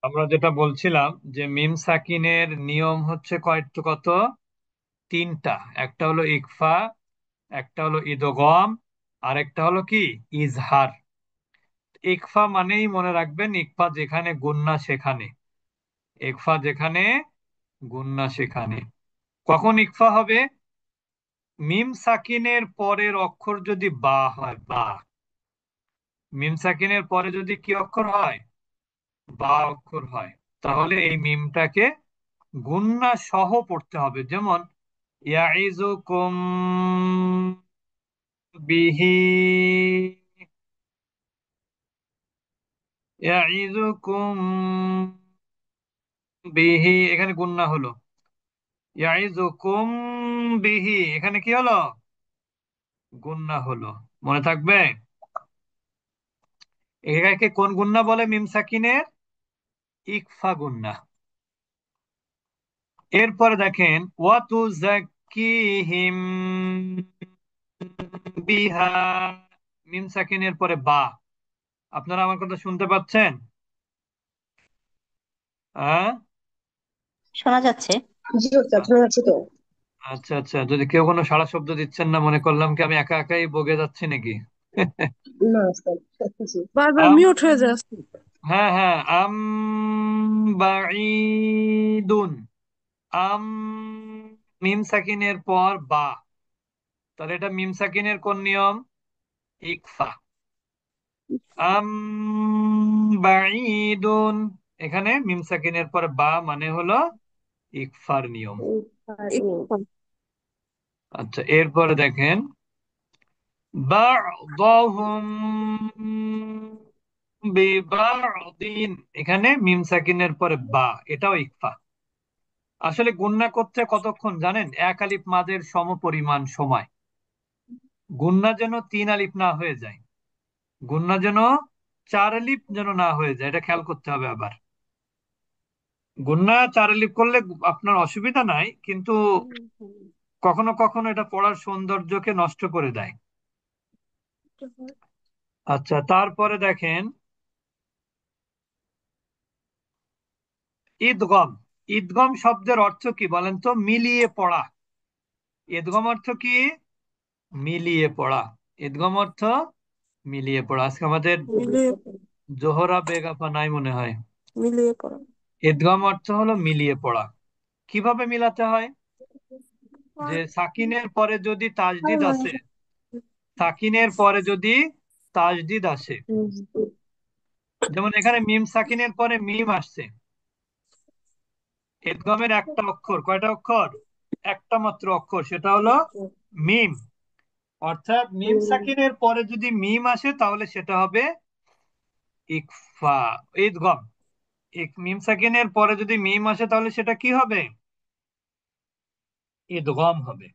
আমরা যেটা বলছিলাম যে মিম সাকিনের নিয়ম হচ্ছে কত তিনটা। একটা হলো ইকফা, একটা হলো ইদগম, আর একটা হলো কি ইজহার। ইকফা মানেই মনে রাখবেন, ইকফা যেখানে গুন্না সেখানে, ইকফা যেখানে গুন্না সেখানে। কখন ইকফা হবে? মিম সাকিনের পরের অক্ষর যদি বা হয়, বা। মিম সাকিনের পরে যদি কি অক্ষর হয়? বা অক্ষর হয়, তাহলে এই মিমটাকে গুন্না সহ পড়তে হবে। যেমন ইয়াইজুকুম বিহি, ইয়াইজুকুম বিহি, এখানে গুন্না হলো। ইয়াইজুকুম বিহি, এখানে কি হলো? গুন্না হলো। মনে থাকবে? এটাকে কোন গুন্না বলে মিম সাকিনের? ইকফা গুন্না। এরপরে দেখেন ওয়াতুজাক্কিহিম বিহা, মিম সাকিনের পরে বা। আপনারা আমার কথা শুনতে পাচ্ছেন? হ্যাঁ? শোনা যাচ্ছে। জি ওস্তাদ, শোনা যাচ্ছে তো। আচ্ছা আচ্ছা, যদি কেউ কোনো সাড়া শব্দ দিচ্ছেন না, মনে করলাম কি আমি একা একাই বগে যাচ্ছি নাকি। না ওস্তাদ, সবকিছু। বারবার আম, মিউট হয়ে যায়। হ্যাঁ হ্যাঁ, বাঈদুন, আম, মিম সাকিনের পর বা, তাহলে এটা মিম সাকিনের কোন নিয়ম? ইকফা। আম বাঈদুন, এখানে মিম সাকিনের পরে বা মানে হলো ইকফার নিয়ম। এই পারেনি। ইকফা। আচ্ছা, এরপরে দেখেন বা'দাহুম বিবা'দিন, এখানে মিম সাকিনের পরে বা, এটাও ইকফা। আসলে গুন্না করতে কতক্ষণ জানেন? এক আলিফ মাদের সমপরিমাণ সময়। গুন্না যেন তিন আলিফ না হয়ে যায়, গুন্না যেন চার আলিফ যেন না হয়ে যায়, এটা খেয়াল করতে হবে। আবার গুন্না চার আলিফ করলে আপনার অসুবিধা নাই, কিন্তু কখনো কখনো এটা পড়ার সৌন্দর্যকে নষ্ট করে দেয়। আচ্ছা, তারপরে দেখেন ঈদগম। ঈদগম শব্দের অর্থ কি বলেন তো? মিলিয়ে পড়া। ঈদগম অর্থ কি? মিলিয়ে পড়া। ঈদগম অর্থ মিলিয়ে পড়া। আজকে আমাদের মিলিয়ে জোহরা বেগাফা নাই মনে হয়। মিলিয়ে পড়া। ঈদগম অর্থ হলো মিলিয়ে পড়া। কিভাবে মিলাতে হয়? যে সাকিনের পরে যদি তাজদিদ আসে, সাকিনের পরে যদি তাজদিদ আসে, যেমন এখানে মিম সাকিনের পরে মিম আসছে, ঈদগমের একটা অক্ষর, কয়টা অক্ষর? একটা মাত্র অক্ষর, সেটা হলো মিম। অর্থাৎ মিম সাকিনের পরে যদি মিম আসে তাহলে সেটা হবে ইকফা, ঈদগম। মিম সাকিনের পরে যদি মিম আসে তাহলে সেটা কি হবে? ঈদগম হবে।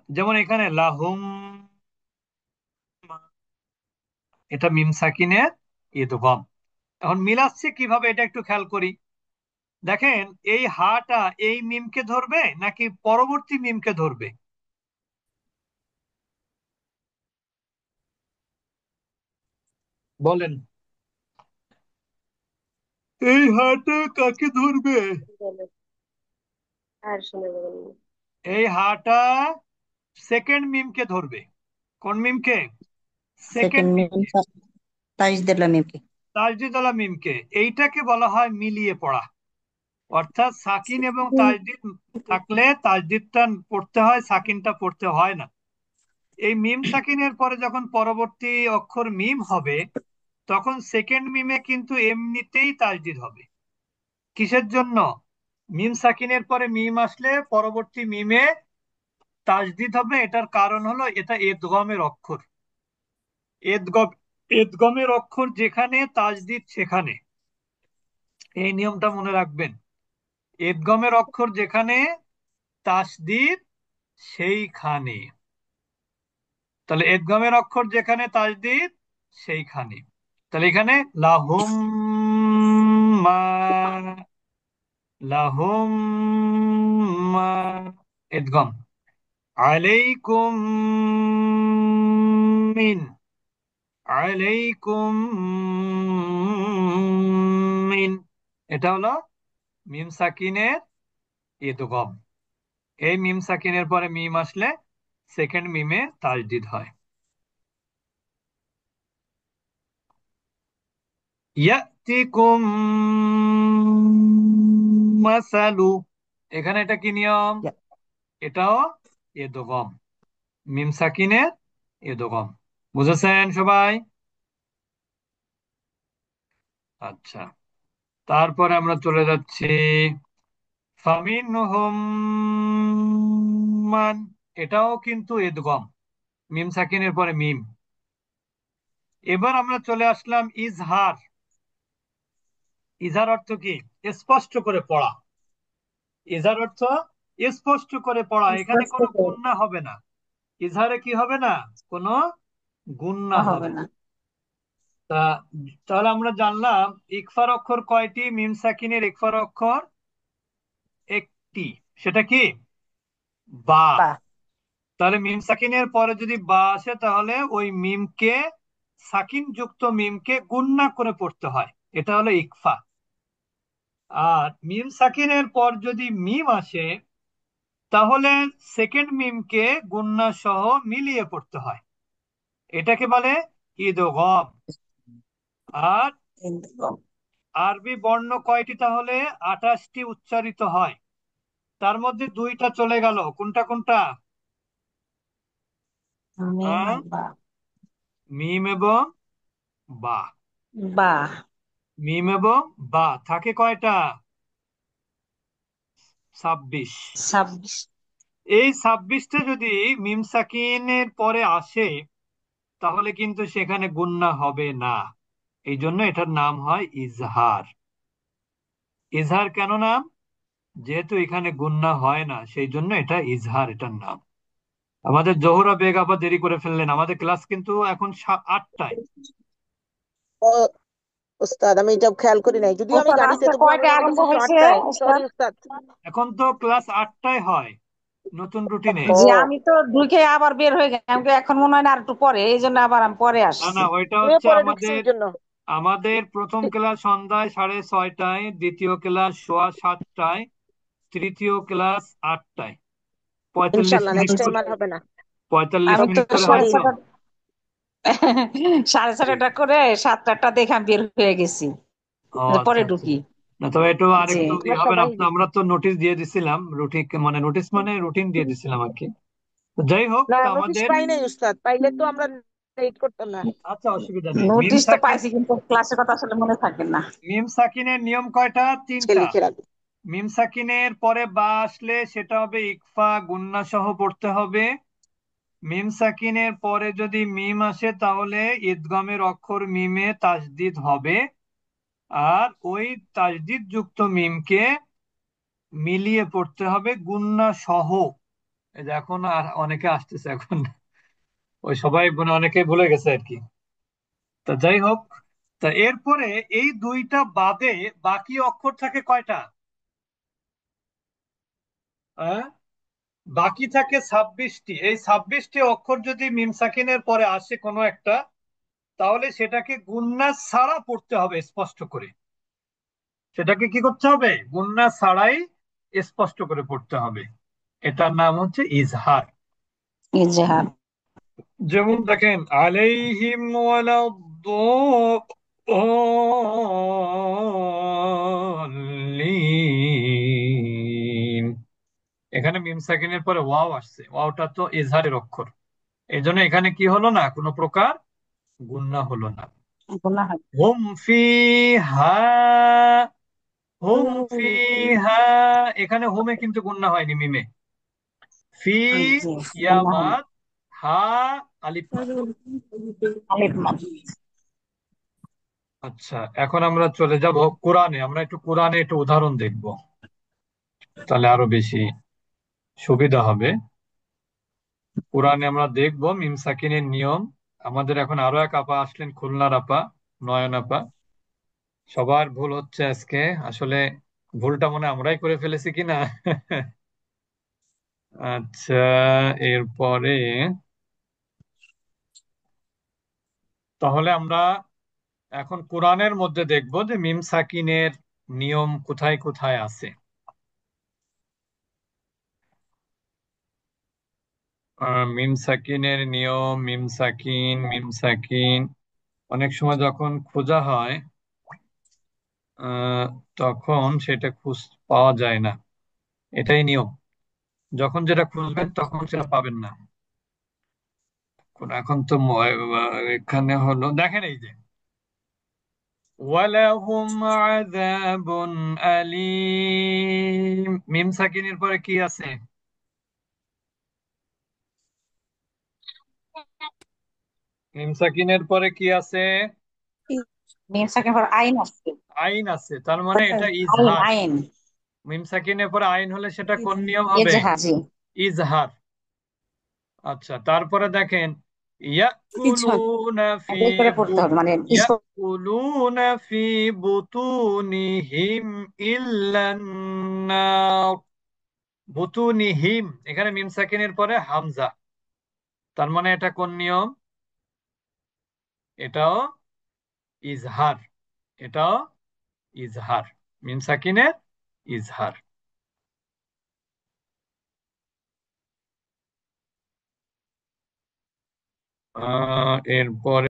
যেমন এখানে লাহুম, এটা মিম সাকিনের ঈদগম। এখন মিলাচ্ছে কিভাবে এটা একটু খেয়াল করি। দেখেন এই হাটা এই মিমকে ধরবে নাকি পরবর্তী মিমকে ধরবে? বলেন, এই হাটা কাকে ধরবে? বলো, আর শোনা যাবে না। এই হাটা সেকেন্ড মিমকে ধরবে। কোন মিমকে? সেকেন্ড সেকেন্ড মিম মিমকে, তাজদিদুল্লাহ মিমকে। তাজদিদওয়ালা মিমকে। এইটাকে বলা হয় মিলিয়ে পড়া। অর্থাৎ সাকিন এবং তাজদিদ থাকলে তাজদিদটা পড়তে হয়, সাকিনটা পড়তে হয় না। এই মিম সাকিনের পরে যখন পরবর্তী অক্ষর মিম হবে, তখন সেকেন্ড মিমে কিন্তু এমনিতেই তাজদিদ হবে। কিসের জন্য? মিম সাকিনের পরে মিম আসলে পরবর্তী মিমে তাজদিদ হবে, এটার কারণ হলো এটা এদগমের অক্ষর। এদগম, এদগমের অক্ষর যেখানে তাজদিদ সেখানে, এই নিয়মটা মনে রাখবেন। এদগমের অক্ষর যেখানে তাসদিদ সেইখানে, তাহলে এদগমের অক্ষর যেখানে তাসদিদ সেইখানে। তাহলে এখানে লাহুম মা, লাহুম মা, এদগম। আলাইকুম মিন, আলাইকুম মিন, এটা হলো মিম সাকিনের ইদগম। এই মিম সাকিনের পরে মিম আসলে সেকেন্ড মিমে তাজদিদ হয়। ইয়াতিকুম মাসালু, এখানে এটা কি নিয়ম? এটাও ইদগম, মিম সাকিনের ইদগম। বুঝেছেন সবাই? আচ্ছা, তারপরে আমরা চলে যাচ্ছি ফামিনহুম মান, এটাও কিন্তু ইদগম, মিম সাকিনের পরে মিম। এবার আমরা চলে আসলাম ইজহার। ইজহার অর্থ কি? স্পষ্ট করে পড়া। ইজহার অর্থ স্পষ্ট করে পড়া, এখানে স্পষ্ট কোনো করে গুণনা হবে না। ইজহারে কি হবে না? কোনো গুণনা হবে হবে না। না। তা তাহলে আমরা জানলাম ইকফার অক্ষর কয়টি? মিম সাকিনের ইকফার অক্ষর একটি, সেটা কি? বা। বা। তাহলে মিম সাকিনের পরে যদি বা আসে তাহলে ওই মিমকে, সাকিন যুক্ত মিমকে গুণনা করে পড়তে হয়, এটা হলো ইকফা। আর মিম সাকিনের পর যদি মিম আসে তাহলে সেকেন্ড মিমকে গুণনা সহ মিলিয়ে পড়তে হয়, এটাকে বলে ইদগম। আর ইদগম। আরবি বর্ণ কয়টি তাহলে? 28টি উচ্চারিত হয়, তার মধ্যে দুইটা চলে গেল, কোনটা কোনটা? মিম আহ, আর বা। মিম এবং বা। বা। মিম এবং বা থাকে কয়টা? 26। 26। এই 26টা যদি মিম সাকিনের পরে আসে তাহলে কিন্তু সেখানে গুণনা হবে না, এই জন্য এটার নাম হয় ইজহার। ইজহার কেন নাম? যেহেতু এখানে গুণনা হয় না সেই জন্য এটা ইজহার, এটার নাম। আমাদের জোহরা বেগ আবার দেরি করে ফেললেন, আমাদের ক্লাস কিন্তু এখন 8টায়। ও ওস্তাদ, আমি এটা খেয়াল করি নাই, যদিও আমি ওস্তাদ গাড়িতে, আজকে তবু আমি কয়টা মনে আরম্ভ করছি হয়েছে 8টায়। সরি ওস্তাদ? ওস্তাদ। এখন তো ক্লাস 8টায় হয় নতুন রুটিনে। ও, জি, আমি তো ঢুকে আবার বের হয়ে গেলাম, আমাকে এখন মনে হয় না আর একটু পরে, এই জন্য আবার আমি পরে না আসছি। না, ওইটা আমিও হচ্ছে পরে ঢুকছি আমাদের এই জন্য। আমাদের প্রথম ক্লাস সন্ধ্যায় 6:30টায়, দ্বিতীয় ক্লাস 6:15টায়, তৃতীয় ক্লাস 8টায়। 45 ইনশাল্লাহ মিনিট নেক্সট টাইম করে, আর হবে না। 45 আমি তো মিনিট করে সাড়ে হয় তো। ছটা সাড়ে ছটা করে 7টা দেখে আমি বের হয়ে গেছি, ও আচ্ছা পরে আচ্ছা। ঢুকি। না তবে একটু জি। আরেকটু আমরা হবে না, সবাই আমরা তো নোটিশ দিয়ে দিছিলাম, রুটিন মানে নোটিশ মানে রুটিন দিয়ে দিছিলাম আর কি। তো যাই হোক, না, তো নোটিশ আমাদের, পাই নাই উস্তাদ, পাইলে তো আমরা লেট করতাম না। আচ্ছা অসুবিধা নেই। নোটিশ তো পাইছি কিন্তু ক্লাসের কথা আসলে মনে থাকে না। মিম সাকিনের নিয়ম কয়টা? আজকে 3টা। লিখে রাখবো। মিম সাকিনের পরে বা আসলে সেটা হবে ইকফা, গুন্না সহ পড়তে হবে। মিম সাকিনের পরে যদি মিম আসে তাহলে ইদগমের অক্ষর মিমে তাসদিদ হবে। আর ওই তাসদিদ যুক্ত মিমকে মিলিয়ে পড়তে হবে গুন্না সহ। এই যে এখন আর অনেকে আসতেছে এখন, ওই সবাই মানে অনেকে ভুলে গেছে আর কি। তা যাই হোক, তা এরপরে এই দুইটা বাদে বাকি অক্ষর থাকে কয়টা? হ্যাঁ, বাকি থাকে 26টি। এই 26টি অক্ষর যদি মিম সাকিনের পরে আসে কোনো একটা, তাহলে সেটাকে গুন্না ছাড়া পড়তে হবে স্পষ্ট করে। সেটাকে কি করতে হবে? গুন্না ছাড়াই স্পষ্ট করে পড়তে হবে, এটার নাম হচ্ছে ইজহার। ইজহার। যেমন দেখেন আলাইহিম ওয়ালাদ-দাল্লিন, এখানে মিম সাকিনের পরে ওয়াও আসছে, ওয়াওটা তো ইজহারের অক্ষর, এই জন্য এখানে কি হলো না, কোনো প্রকার গুণনা হলো না। গুনাহ হয়। হুম ফিহা, হুম ফিহা, এখানে হোমে কিন্তু গুণনা হয়নি মিমে। ফি জি, গুনাহ হয়। ইয়ামাদ, হা আলিফ মাদ। আলিফ মাদ। আচ্ছা, এখন আমরা চলে যাব কোরআনে, আমরা একটু কোরআনে একটু উদাহরণ দেখব, তাহলে আরো বেশি সুবিধা হবে। কোরআনে আমরা দেখব মিম সাকিনের নিয়ম। আমাদের এখন আরো এক আপা আসলেন, খুলনার আপা, নয়ন আপা। সবার ভুল হচ্ছে আজকে, আসলে ভুলটা মনে হয় আমরাই করে ফেলেছি কিনা। আচ্ছা, এরপরে তাহলে আমরা এখন কোরআনের মধ্যে দেখব যে মিম সাকিনের নিয়ম কোথায় কোথায় আছে। মিম সাকিনের নিয়ম, মিম সাকিন অনেক সময় যখন খোঁজা হয় আহ, তখন সেটা পাওয়া যায় না, এটাই নিয়ম। যখন যেটা খুঁজবেন তখন সেটা পাবেন না। এখন তো এখানে হলো দেখেন এই যে ওয়ালাহুম আযাবুন আলীম, মিম সাকিনের পরে কি আছে? মিম সাকিনের পরে কি আছে? মিম সাকিন পর আইন আছে। আইন আছে, তার মানে এটা আইন ইজহার। আইন মিম সাকিনের পরে আইন হলে সেটা কোন নিয়ম হবে? এজাহাজি। ইজহার। আচ্ছা, তারপরে দেখেন ইয়াকুলুনা ফি এই করে পড়তে হবে মানে ইয়াকুলুনা ফি বুতুনিহিম ইল্লান নার। বুতুনিহিম, এখানে মিম সাকিনের পরে হামজা, তার মানে এটা কোন নিয়ম? এটাও ইজহার, এটাও ইজহার, মিম সাকিনের ইজহার। এরপরে